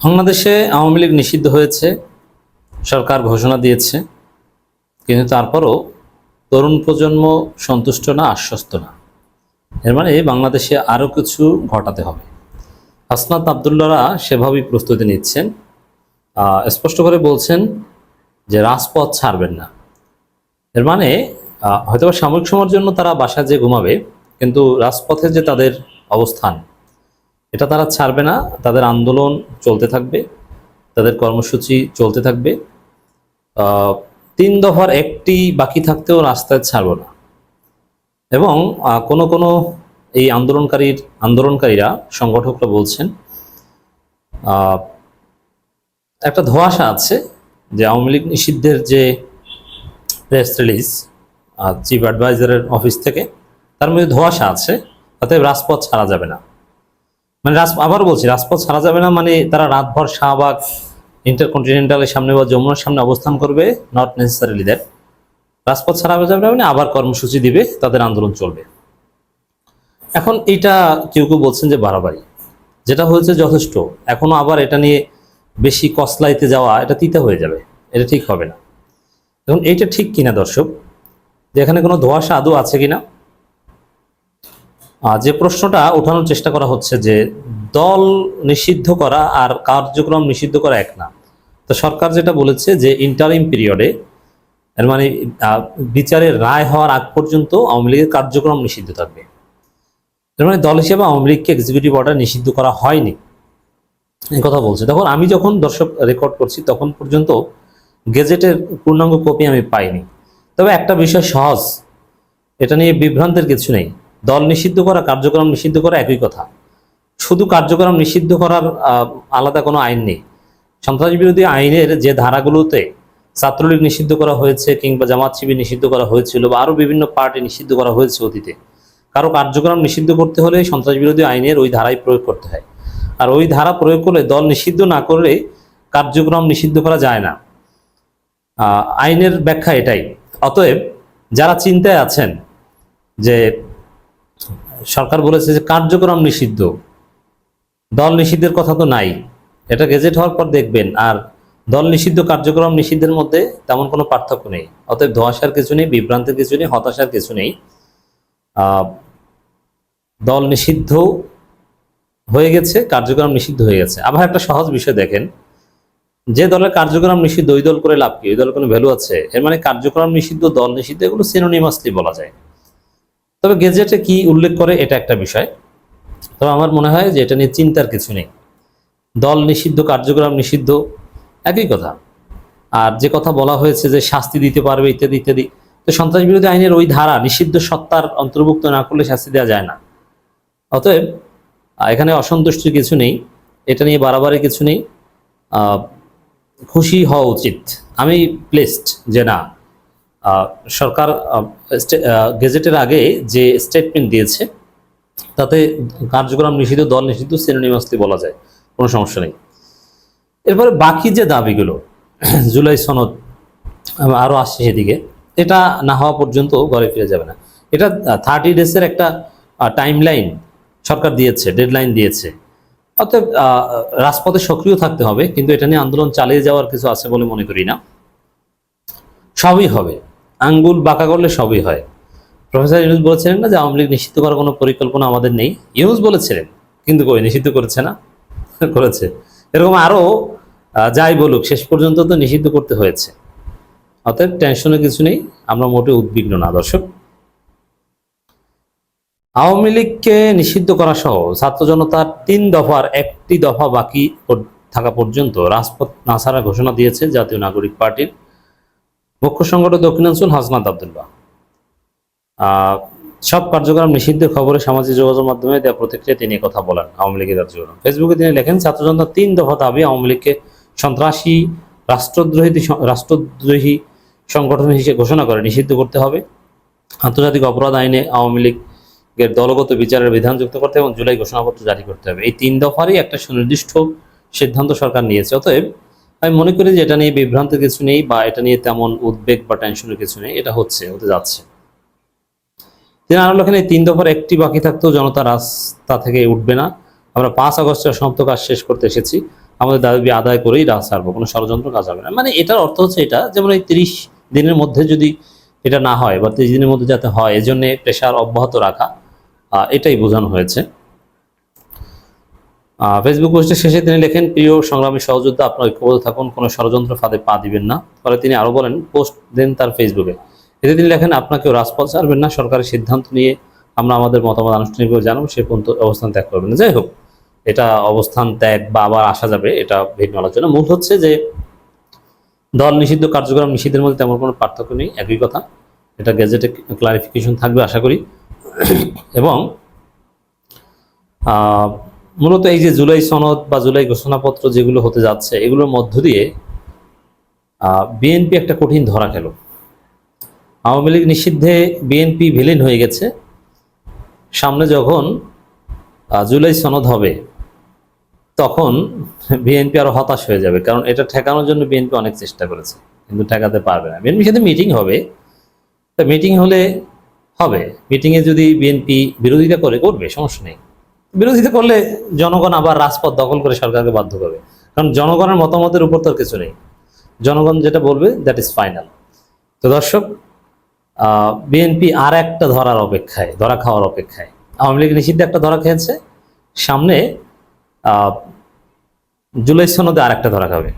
বাংলাদেশে আওয়ামী লীগ নিষিদ্ধ হয়েছে, সরকার ঘোষণা দিয়েছে, কিন্তু তারপরও তরুণ প্রজন্ম সন্তুষ্ট না, আশ্বস্ত না। এর মানে বাংলাদেশে আরও কিছু ঘটাতে হবে। হাসনাত আবদুল্লাহরা সেভাবেই প্রস্তুতি নিচ্ছেন, স্পষ্ট করে বলছেন যে রাজপথ ছাড়বেন না। এর মানে হয়তো সাময়িক সময়ের জন্য তারা বাসায় যে ঘুমাবে, কিন্তু রাজপথে যে তাদের অবস্থান এটা তারা ছাড়বে না। তাদের আন্দোলন চলতে থাকবে, তাদের কর্মসূচি চলতে থাকবে। 3 দফার একটি বাকি থাকতেও রাস্তায় ছাড়ব না। এবং কোনো কোনো এই আন্দোলনকারীরা, সংগঠকরা বলছেন একটা ধোঁয়াশা আছে যে আওয়ামী লীগ নিষিদ্ধের যে প্রেস রিলিজ চিফ অ্যাডভাইজারের অফিস থেকে, তার মধ্যে ধোঁয়াশা আছে, অতএব রাজপথ ছাড়া যাবে না। মানে আবার বলছি, রাজপথ ছাড়া যাবে না মানে তারা রাতভর শাহবাগ, ইন্টারকন্টিনেন্টালের সামনে বা যমুনার সামনে অবস্থান করবে, নট নেসেসারিলি দ্যাট। রাজপথ ছাড়া যাবে না মানে আবার কর্মসূচি দিবে, তাদের আন্দোলন চলবে। এখন এটা কেউ কেউ বলছেন যে বাড়াবাড়ি, যেটা হয়েছে যথেষ্ট। এখনো আবার এটা নিয়ে বেশি কসলাইতে যাওয়া, এটা তিতা হয়ে যাবে, এটা ঠিক হবে না। এখন এইটা ঠিক কিনা দর্শক, যে এখানে কোনো ধোঁয়াশা আদৌ আছে কিনা, যে প্রশ্নটা ওঠানোর চেষ্টা করা হচ্ছে যে দল নিষিদ্ধ করা আর কার্যক্রম নিষিদ্ধ করা এক না। তো সরকার যেটা বলেছে যে ইন্টারিম পিরিয়ডে, এর মানে বিচারের রায় হওয়ার আগ পর্যন্ত আওয়ামী লীগের কার্যক্রম নিষিদ্ধ থাকবে। এর মানে দল হিসেবে আওয়ামী লীগকে এক্সিকিউটিভ অর্ডার নিষিদ্ধ করা হয়নি, এই কথা বলছে। তখন আমি যখন দর্শক রেকর্ড করছি তখন পর্যন্ত গেজেটের পূর্ণাঙ্গ কপি আমি পাইনি। তবে একটা বিষয় সহজ, এটা নিয়ে বিভ্রান্তের কিছু নেই। দল নিষিদ্ধ করা, কার্যক্রম নিষিদ্ধ করা একই কথা। শুধু কার্যক্রম নিষিদ্ধ করার আলাদা কোনো আইন নেই। সন্ত্রাস বিরোধী আইনের যে ধারাগুলোতে ছাত্রলীগ নিষিদ্ধ করা হয়েছে, কিংবা জামাত শিবির নিষিদ্ধ করা হয়েছিল, বা আরও বিভিন্ন পার্টি নিষিদ্ধ করা হয়েছে অতীতে, কারো কার্যক্রম নিষিদ্ধ করতে হলে সন্ত্রাস বিরোধী আইনের ওই ধারাই প্রয়োগ করতে হয়। আর ওই ধারা প্রয়োগ করলে, দল নিষিদ্ধ না করলে কার্যক্রম নিষিদ্ধ করা যায় না। আইনের ব্যাখ্যা এটাই। অতএব যারা চিন্তায় আছেন যে সরকার বলেছে যে কার্যক্রম নিষিদ্ধ, দল নিষিদ্ধের কথা তো নাই, এটা গেজেট হওয়ার পর দেখবেন। আর দল নিষিদ্ধ, কার্যক্রম নিষিদ্ধের মধ্যে তেমন কোনো পার্থক্য নেই। অতএব ধোঁয়াশার কিছু নেই, বিভ্রান্তের কিছু নেই, হতাশার কিছু নেই। দল নিষিদ্ধ হয়ে গেছে, কার্যক্রম নিষিদ্ধ হয়ে গেছে। আবার একটা সহজ বিষয় দেখেন, যে দলের কার্যক্রম নিষিদ্ধ ওই দল করে লাভ কি? ওই দলের কোনো ভ্যালু আছে? এর মানে কার্যক্রম নিষিদ্ধ, দল নিষিদ্ধ, এগুলো সিনোনিমাসলি বলা যায়। তবে গেজেটে কি উল্লেখ করে এটা একটা বিষয়। তবে আমার মনে হয় যে এটা নিয়ে চিন্তার কিছু নেই। দল নিষিদ্ধ, কার্যক্রম নিষিদ্ধ একই কথা। আর যে কথা বলা হয়েছে যে শাস্তি দিতে পারবে ইত্যাদি ইত্যাদি, তো সন্ত্রাস বিরোধী আইনের ওই ধারা নিষিদ্ধ সত্তার অন্তর্ভুক্ত না করলে শাস্তি দেওয়া যায় না। অতএব এখানে অসন্তুষ্টির কিছু নেই, এটা নিয়ে বাড়াবাড়ি কিছু নেই। খুশি হওয়া উচিত। আমি প্লেসড যে না, সরকার গেজেটের আগে যে স্টেটমেন্ট দিয়েছে তাতে কার্যক্রম নিষিদ্ধ, দল নিষিদ্ধ সিনোনিমাসলি বলা যায়, কোনো সমস্যা নেই। এরপরে বাকি যে দাবিগুলো, জুলাই সনদ আরও আসছে সেদিকে, এটা না হওয়া পর্যন্ত ঘরে ফিরে যাবে না। এটা 30 ডেজের একটা টাইম লাইন সরকার দিয়েছে, ডেডলাইন দিয়েছে। অতএব রাজপথে সক্রিয় থাকতে হবে, কিন্তু এটা নিয়ে আন্দোলন চালিয়ে যাওয়ার কিছু আছে বলে মনে করি না। সবই হবে, আঙ্গুল বাঁকা করলে সবই হয়। প্রফেসর ইউনূস বলেছিলেন না যে আওয়ামী লীগ নিষিদ্ধ করার কোনো পরিকল্পনা আমাদের নেই? ইউনূস বলেছিলেন, কিন্তু কই নিষিদ্ধ করেছে না? করেছে। এরকম আরও যাই বলুক, শেষ পর্যন্ত তো নিষিদ্ধ করতে হয়েছে। অতএব টেনশনের কিছু নেই, আমরা মোটে উদ্বিগ্ন না দর্শক। আওয়ামী লীগকে নিষিদ্ধ করা সহ ছাত্র জনতার 3 দফার একটি দফা বাকি থাকা পর্যন্ত রাজপথ না ছাড়ার ঘোষণা দিয়েছে জাতীয় নাগরিক পার্টির মুখ্য সংগঠক দক্ষিণাঞ্চল হাসনাত আবদুল্লাহ। সব কার্যক্রম নিষিদ্ধের খবরে সামাজিক যোগাযোগ মাধ্যমে দেওয়া প্রতিক্রিয়া তিনি কথা বলেন। আওয়ামী লীগের কার্যক্রম ফেসবুকে তিনি লেখেন, ছাত্র জনতার 3 দফা দাবি আওয়ামী লীগকে সন্ত্রাসী, রাষ্ট্রদ্রোহী সংগঠন হিসেবে ঘোষণা করে নিষিদ্ধ করতে হবে, আন্তর্জাতিক অপরাধ আইনে আওয়ামী লীগের দলগত বিচারের বিধান যুক্ত করতে এবং জুলাই ঘোষণাপত্র জারি করতে হবে। এই 3 দফারই একটা সুনির্দিষ্ট সিদ্ধান্ত সরকার নিয়েছে। অতএব আমি মনে করি যে এটা নিয়ে বিভ্রান্তের কিছু নেই, বা এটা নিয়ে তেমন উদ্বেগ বা টেনশনের কিছু নেই। এটা হতে যাচ্ছে। তিনি আরো লেখেন, এই 3 দফার একটি বাকি থাকতেও জনতা রাস্তা থেকে উঠবে না। আমরা 5 আগস্টের সমাপ্ত কাজ শেষ করতে এসেছি। আমাদের দাবি আদায় করেই রাজ ছাড়বো, কোনো ষড়যন্ত্র কাজ হবে না। মানে এটার অর্থ হচ্ছে এটা, যেমন এই 30 দিনের মধ্যে যদি এটা না হয় বা 30 দিনের মধ্যে যাতে হয়, এজন্য প্রেশার অব্যাহত রাখা, এটাই বোঝানো হয়েছে। ফেসবুক পোস্টের শেষে তিনি লেখেন, প্রিয় সংগ্রামী সহযোদ্ধা, আপনার ঐক্যবদ্ধ থাকুন, কোনো ষড়যন্ত্র ফাঁদে পা দিবেন না। পরে তিনি আরো বলেন, পোস্ট দেন তার ফেসবুকে, এতে তিনি লেখেন, আপনাকেও রাজপথ ছাড়বেন না, সরকারের সিদ্ধান্ত নিয়ে আমরা আমাদের মতামত আনুষ্ঠানিকভাবে জানাবো, সে পর্যন্ত অবস্থান ত্যাগ করবেন না। যাই হোক, এটা অবস্থান ত্যাগ বা আবার আসা যাবে, এটা ভিন্ন আলোচনা। মূল হচ্ছে যে দল নিষিদ্ধ কার্যক্রম নিষিদ্ধের মধ্যে তেমন কোনো পার্থক্য নেই, একই কথা। এটা গেজেটে ক্লারিফিকেশন থাকবে আশা করি। এবং মূলত এই যে জুলাই সনদ বা জুলাই ঘোষণাপত্র যেগুলো হতে যাচ্ছে, এগুলোর মধ্য দিয়ে বিএনপি একটা কঠিন ধরা খেল। আওয়ামী লীগ নিষিদ্ধে বিএনপি ভিলেন হয়ে গেছে। সামনে যখন জুলাই সনদ হবে, তখন বিএনপি আরো হতাশ হয়ে যাবে, কারণ এটা ঠেকানোর জন্য বিএনপি অনেক চেষ্টা করেছে, কিন্তু ঠেকাতে পারবে না। বিএনপির সাথে মিটিং হবে, তা মিটিং হলে হবে, মিটিংয়ে যদি বিএনপি বিরোধিতা করবে, সমস্যা নেই। বিরোধিতা করলে জনগণ আবার রাজপথ দখল করে সরকারকে বাধ্য করবে, কারণ জনগণের মতামতের উপর তো কিছু নেই, জনগণ যেটা বলবে দ্যাট ইজ ফাইনাল। তো দর্শক, বিএনপি আর একটা ধরা খাওয়ার অপেক্ষায়। আওয়ামী লীগ নিষিদ্ধে একটা ধরা খেয়েছে, সামনে জুলাই সনদে আর একটা ধরা খাবে।